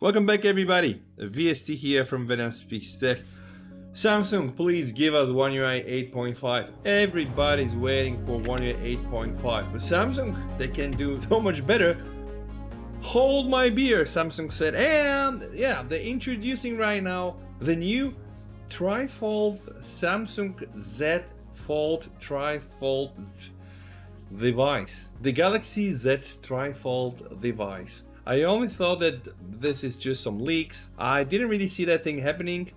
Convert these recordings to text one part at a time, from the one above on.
Welcome back everybody, VST here from Venom Speaks Tech. Samsung, please give us One UI 8.5. Everybody's waiting for One UI 8.5, but Samsung, they can do so much better. Hold my beer, Samsung said, and yeah, they're introducing right now the new TriFold Samsung Z Fold TriFold device, the Galaxy Z TriFold device. I only thought that this is just some leaks. I didn't really see that thing happening.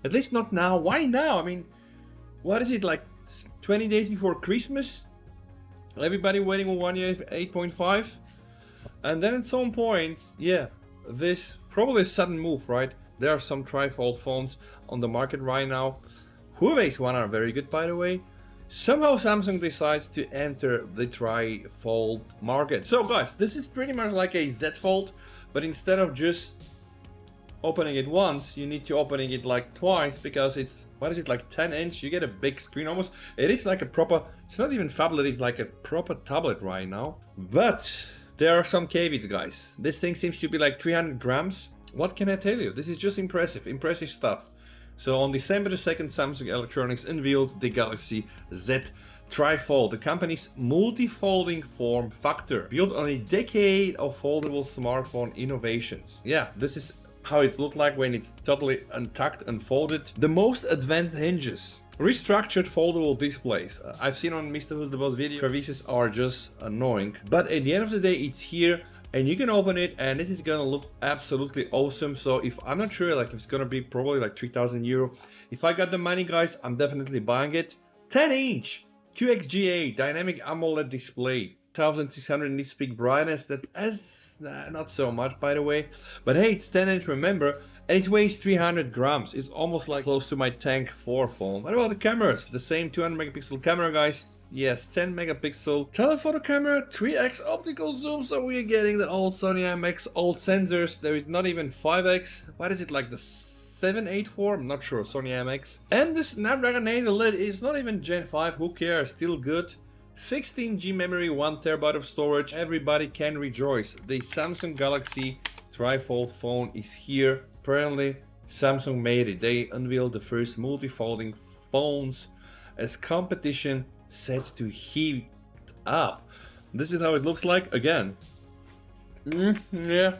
At least not now. Why now? I mean, what is it, like 20 days before Christmas? Everybody waiting on One UI 8.5? And then at some point, yeah, this probably a sudden move, right? There are some TriFold phones on the market right now. Huawei's one are very good, by the way. Somehow Samsung decides to enter the TriFold market. So guys, this is pretty much like a Z Fold, but instead of just opening it once, you need to opening it like twice, because it's, what is it, like 10 inch? You get a big screen almost. It is like a proper, it's not even phablet, it's like a proper tablet right now. But there are some caveats, guys. This thing seems to be like 300 grams. What can I tell you? This is just impressive stuff. So on December the 2nd, Samsung Electronics unveiled the Galaxy Z TriFold, the company's multi-folding form factor, built on a decade of foldable smartphone innovations. Yeah, this is how it looked like when it's totally untucked and folded. The most advanced hinges, restructured foldable displays. I've seen on Mr. Who's the Boss video, crevices are just annoying, but at the end of the day, it's here. And you can open it, and this is gonna look absolutely awesome. So if I'm not sure, like if it's gonna be probably like 3,000 euro. If I got the money, guys, I'm definitely buying it. 10-inch QXGA dynamic AMOLED display, 1600 nits peak brightness. That is not so much, by the way. But hey, it's 10-inch, remember, and it weighs 300 grams. It's almost like close to my Tank 4 phone. What about the cameras? The same 200 megapixel camera, guys. Yes, 10 megapixel telephoto camera, 3x optical zoom, so we're getting the old Sony IMX old sensors. There is not even 5x. What is it, like the 784? I'm not sure, Sony IMX. And the Snapdragon 8 OLED is not even Gen 5, who cares, still good. 16GB memory, 1TB of storage. Everybody can rejoice. The Samsung Galaxy TriFold phone is here. Apparently, Samsung made it. They unveiled the first multi-folding phones as competition set to heat up. This is how it looks like again. Yeah,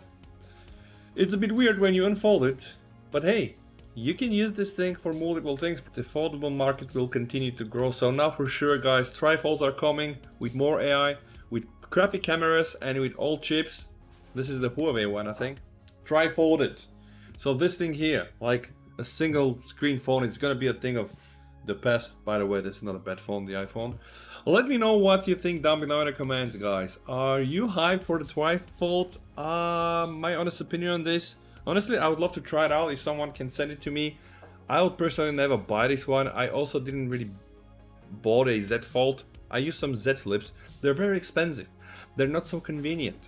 it's a bit weird when you unfold it, but hey, you can use this thing for multiple things. The foldable market will continue to grow. So now for sure, guys, TriFolds are coming with more AI, with crappy cameras, and with old chips. This is the Huawei one, I think. TriFolded. So this thing here, like a single screen phone, it's gonna be a thing of the past. By the way, this is not a bad phone, the iPhone. Let me know what you think down below in the comments, guys. Are you hyped for the TriFold? My honest opinion on this, honestly, I would love to try it out. If someone can send it to me, I would personally never buy this one. I also didn't really bought a Z Fold. I use some Z Flips. They're very expensive. They're not so convenient.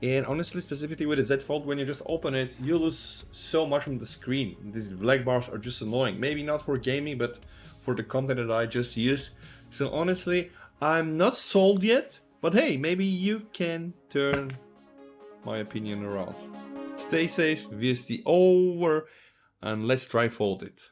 And honestly, specifically with the Z Fold, when you just open it, you lose so much from the screen. These black bars are just annoying. Maybe not for gaming, but for the content that I just use. So honestly, I'm not sold yet, but hey, maybe you can turn my opinion around. Stay safe, VST over, and let's TriFold it.